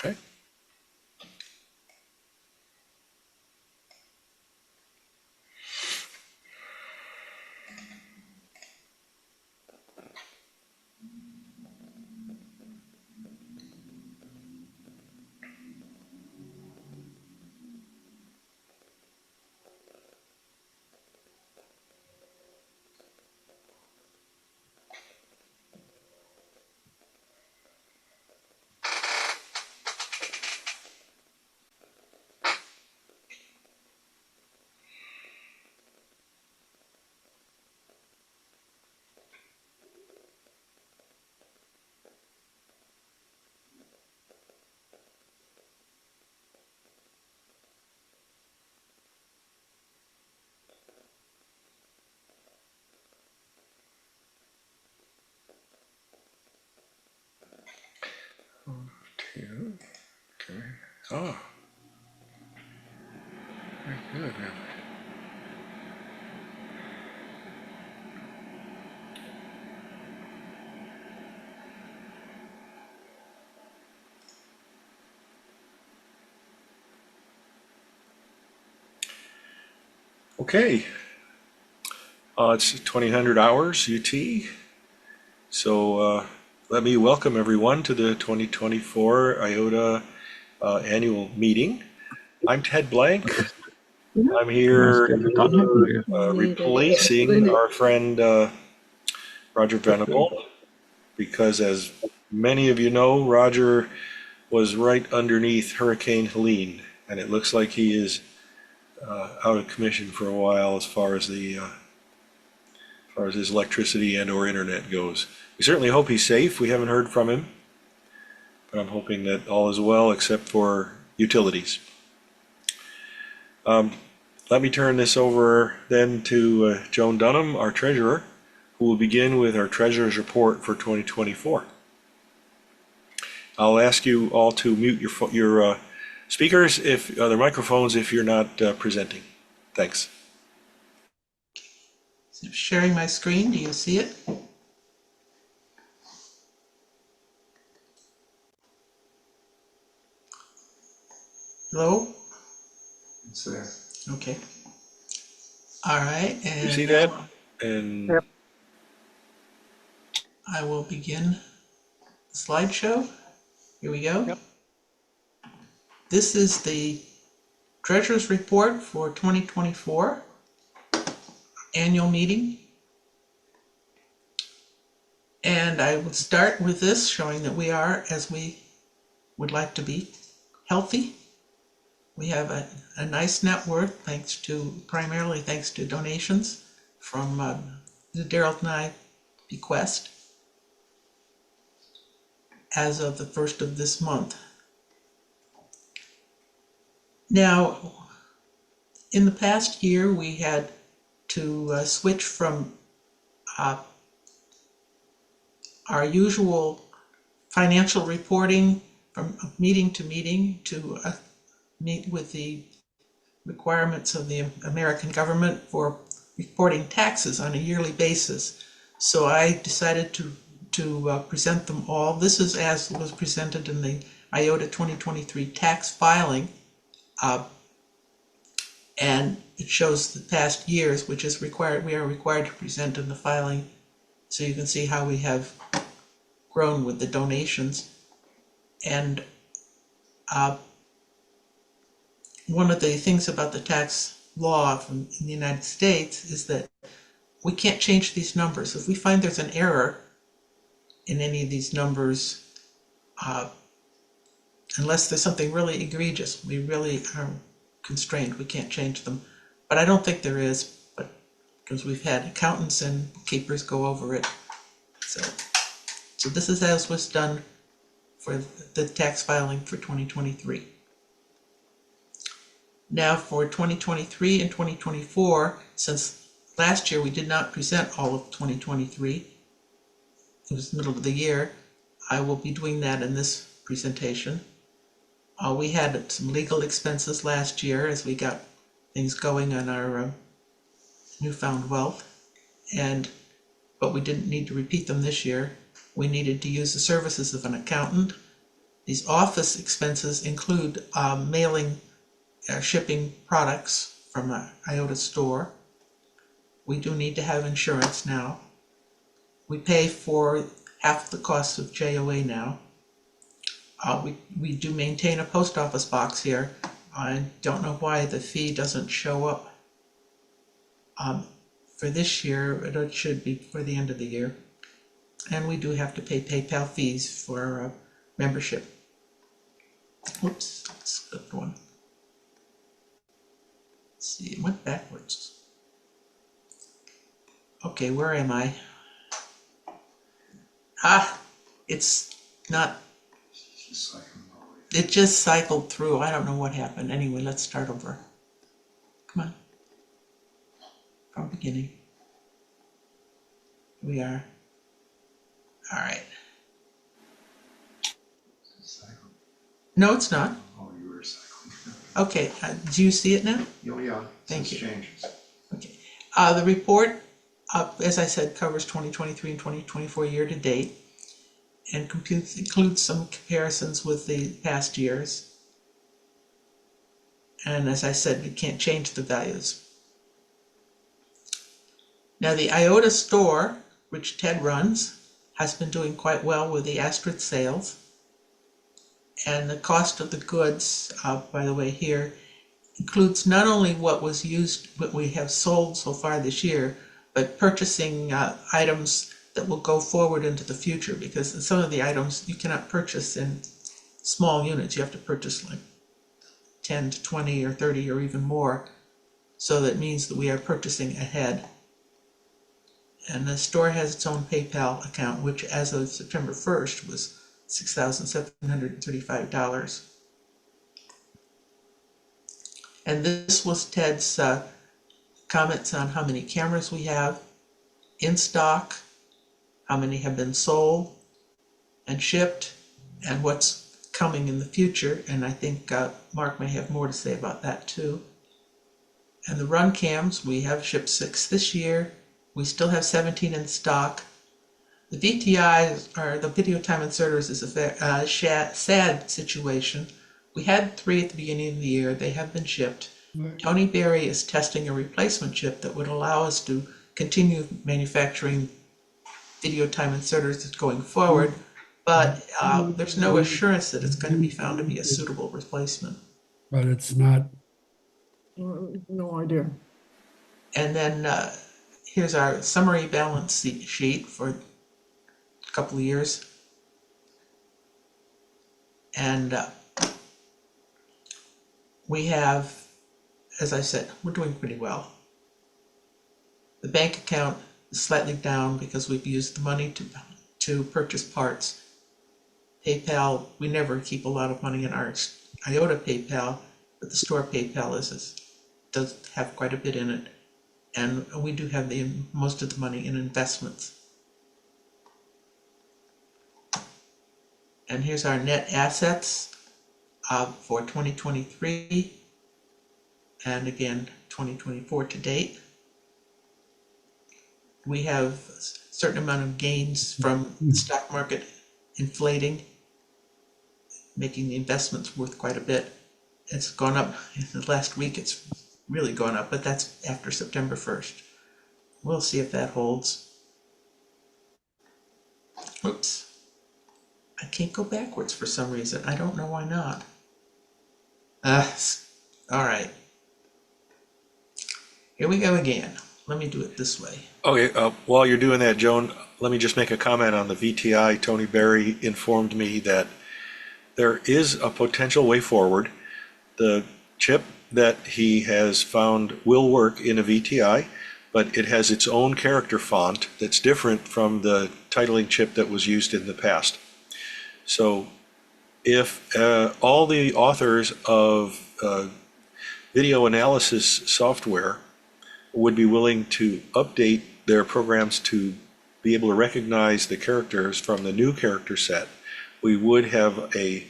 Okay. Two. Okay. Oh, very good. Okay. It's 2000 hours UT. So let me welcome everyone to the 2024 IOTA annual meeting. I'm Ted Blank. I'm here replacing our friend Roger Venable because, as many of you know, Roger was right underneath Hurricane Helene, and it looks like he is out of commission for a while as far as his electricity and/or internet goes. We certainly hope he's safe. We haven't heard from him, but I'm hoping that all is well except for utilities. Let me turn this over then to Joan Dunham, our treasurer, who will begin with our treasurer's report for 2024. I'll ask you all to mute your speakers, if their microphones, if you're not presenting. Thanks. Sharing my screen, do you see it? Hello? It's there. Okay. All right. And you see that? And yep. I will begin the slideshow. Here we go. Yep. This is the Treasurer's Report for 2024 annual meeting. And I will start with this, showing that we are, as we would like to be, healthy. We have a nice net worth, primarily thanks to donations from the Daryl and I bequest as of the 1st of this month. Now, in the past year, we had to switch from our usual financial reporting from meeting to meeting to meet with the requirements of the American government for reporting taxes on a yearly basis. So I decided to present them all. This is as was presented in the IOTA 2023 tax filing, and it shows the past years, which is required. We are required to present in the filing, so you can see how we have grown with the donations. And one of the things about the tax law in the United States is that we can't change these numbers. If we find there's an error in any of these numbers, unless there's something really egregious, we really are constrained. We can't change them. But I don't think there is, but because we've had accountants and keepers go over it. So this is as was done for the tax filing for 2023. Now for 2023 and 2024, since last year we did not present all of 2023, it was the middle of the year, I will be doing that in this presentation. We had some legal expenses last year as we got things going on our newfound wealth, but we didn't need to repeat them this year. We needed to use the services of an accountant. These office expenses include mailing, shipping products from the IOTA store. We do need to have insurance now. We pay for half the cost of JOA now. We do maintain a post office box here. I don't know why the fee doesn't show up for this year, but it should be for the end of the year. And we do have to pay PayPal fees for membership. Oops, skipped one. Let's see, it went backwards. Okay, where am I? It's not, Just like I'm always. it just cycled through. I don't know what happened. Anyway, let's start over. Come on. From beginning. Here we are. All right. Cycle. No, it's not. Oh, you were cycling. Okay, do you see it now? Oh, yeah. Thank Says you. changes. Okay. The report, as I said, covers 2023 and 2024 year to date and includes some comparisons with the past years. And as I said, we can't change the values. Now the IOTA store, which Ted runs, has been doing quite well with the Astrid sales. And the cost of the goods, by the way here, includes not only what was used, what we have sold so far this year, but purchasing items that will go forward into the future, because some of the items you cannot purchase in small units. You have to purchase like 10 to 20 or 30 or even more. So that means that we are purchasing ahead. And the store has its own PayPal account, which as of September 1st was $6,735. And this was Ted's comments on how many cameras we have in stock, how many have been sold and shipped, and what's coming in the future. And I think Mark may have more to say about that too. And the run cams, we have shipped 6 this year. We still have 17 in stock. The VTIs, or the video time inserters, is a sad situation. We had 3 at the beginning of the year. They have been shipped. Tony Berry is testing a replacement chip that would allow us to continue manufacturing video time inserters going forward, but there's no assurance that it's going to be found to be a suitable replacement. But it's not, no idea. And then here's our summary balance sheet for a couple of years. And we have, as I said, we're doing pretty well. The bank account is slightly down because we've used the money to purchase parts. PayPal, we never keep a lot of money in our IOTA PayPal, but the store PayPal does have quite a bit in it. And we do have most of the money in investments. And here's our net assets for 2023 and again 2024 to date. We have a certain amount of gains from the stock market inflating, making the investments worth quite a bit. It's gone up in the last week. It's really gone up, but that's after September 1st. We'll see if that holds. Oops. I can't go backwards for some reason. I don't know why not. All right. Here we go again. Let me do it this way. Okay, while you're doing that, Joan, let me just make a comment on the VTI. Tony Berry informed me that there is a potential way forward. The chip that he has found will work in a VTI, but it has its own character font that's different from the titling chip that was used in the past. So if all the authors of video analysis software would be willing to update their programs to be able to recognize the characters from the new character set, we would have a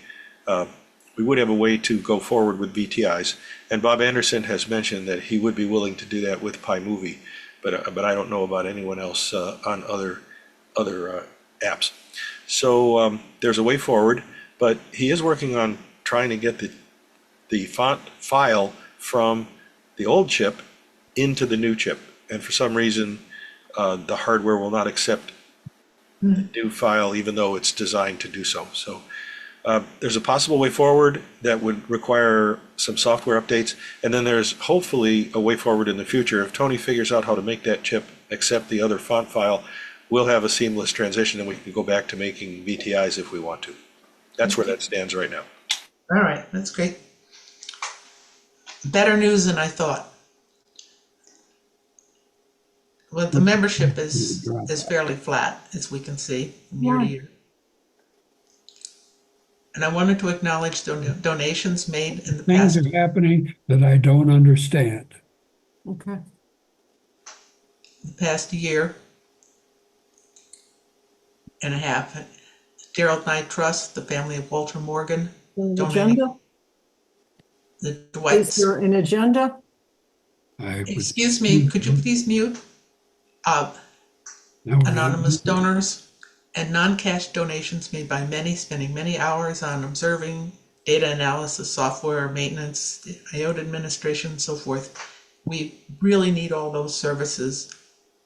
way to go forward with VTIs. And Bob Anderson has mentioned that he would be willing to do that with PyMovie, but I don't know about anyone else on other apps. So there's a way forward. but he is working on trying to get the font file from the old chip into the new chip. And for some reason, the hardware will not accept the new file, even though it's designed to do so. So there's a possible way forward that would require some software updates. And then there's hopefully a way forward in the future. If Tony figures out how to make that chip accept the other font file, we'll have a seamless transition and we can go back to making VTIs if we want to. That's where that stands right now. All right, that's great. Better news than I thought. Well, the membership is fairly flat, as we can see from year to year. And I wanted to acknowledge donations made in the Things past are happening that I don't understand. Okay. year and a half. Gerald Knight Trust, the family of Walter Morgan, An donating. agenda? The Is Dwights. there an agenda? Excuse me, could you please mute? Anonymous donors and non-cash donations made by many, spending many hours on observing, data analysis, software maintenance, IOTA administration, and so forth. We really need all those services.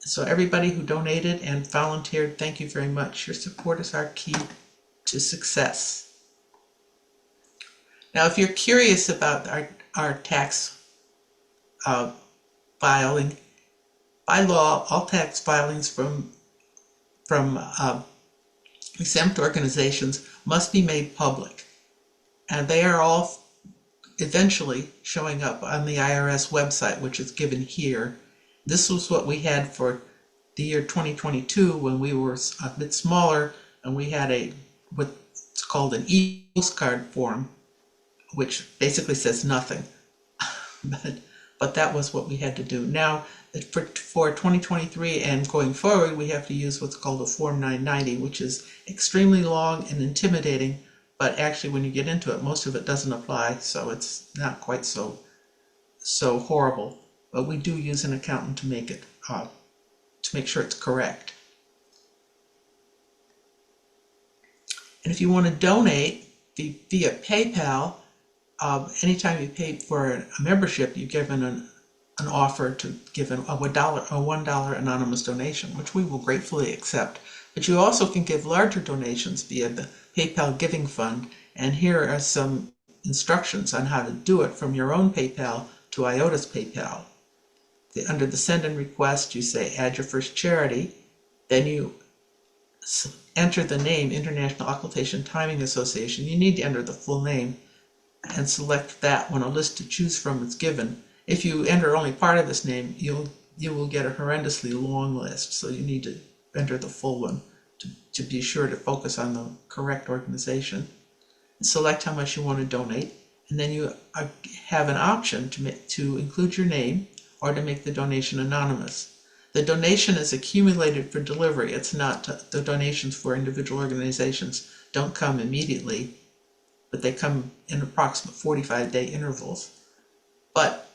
So everybody who donated and volunteered, thank you very much. Your support is our key to success. Now, if you're curious about our tax filing, by law, all tax filings from exempt organizations must be made public. And they are all eventually showing up on the IRS website, which is given here. This was what we had for the year 2022 when we were a bit smaller and we had what's called an e-postcard form, which basically says nothing. But that was what we had to do. Now, for 2023 and going forward, we have to use what's called a Form 990, which is extremely long and intimidating, but actually when you get into it, most of it doesn't apply, so it's not quite so horrible. But we do use an accountant to make it to make sure it's correct. And if you want to donate via PayPal, anytime you pay for a membership, you're given an offer to give a $1 anonymous donation, which we will gratefully accept. But you also can give larger donations via the PayPal Giving Fund, and here are some instructions on how to do it from your own PayPal to IOTA's PayPal. Under the send and request, you say add your first charity, then you enter the name International Occultation Timing Association. You need to enter the full name and select that when a list to choose from is given. If you enter only part of this name, you will get a horrendously long list, so you need to enter the full one to be sure to focus on the correct organization. Select how much you want to donate, and then you have an option to include your name or to make the donation anonymous. The donation is accumulated for delivery. It's not the donations for individual organizations don't come immediately, but they come in approximate 45-day intervals. But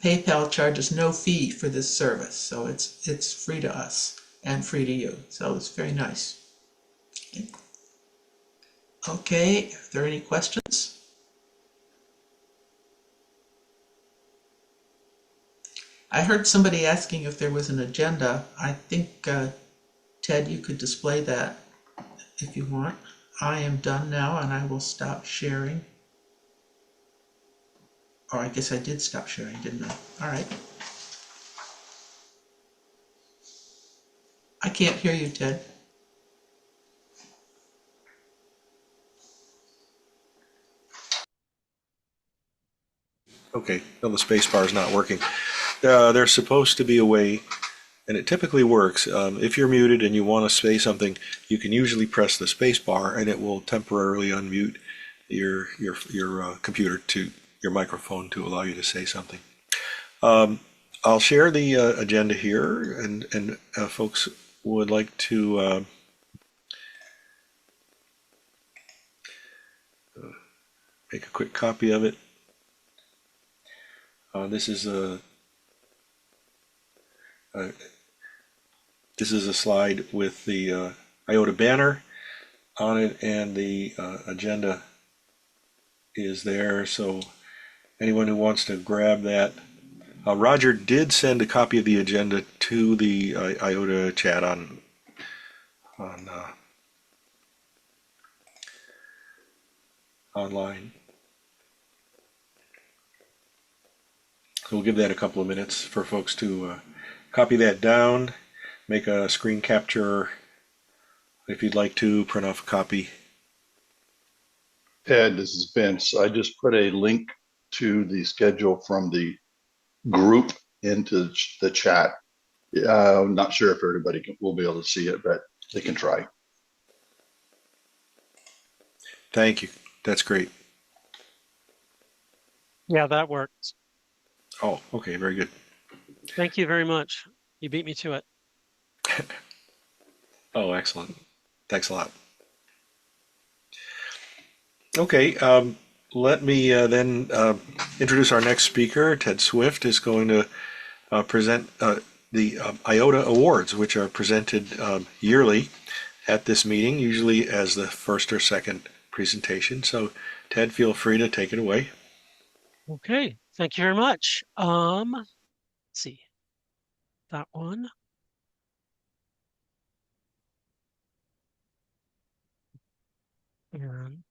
PayPal charges no fee for this service, so it's free to us and free to you. So it's very nice. Okay, are there any questions? I heard somebody asking if there was an agenda. I think, Ted, you could display that if you want. I am done now and I will stop sharing. Or I guess I did stop sharing, didn't I? All right. I can't hear you, Ted. Okay, no, the space bar is not working. There's supposed to be a way, and it typically works. If you're muted and you want to say something, you can usually press the space bar and it will temporarily unmute your computer to your microphone to allow you to say something. I'll share the agenda here, and folks would like to make a quick copy of it. This is a slide with the IOTA banner. on it, and the agenda is there. So anyone who wants to grab that, Roger did send a copy of the agenda to the IOTA chat on online. So we'll give that a couple of minutes for folks to copy that down, make a screen capture if you'd like to, print off a copy. Ted, this is Vince. I just put a link to the schedule from the group into the chat. I'm not sure if everybody will be able to see it, but they can try. Thank you. That's great. Yeah, that works. Oh, okay, very good. Thank you very much. You beat me to it. Oh, excellent. Thanks a lot. Okay, let me then introduce our next speaker. Ted Swift is going to present the IOTA Awards, which are presented yearly at this meeting, usually as the first or second presentation. So, Ted, feel free to take it away. Okay, thank you very much. Let's see that one. And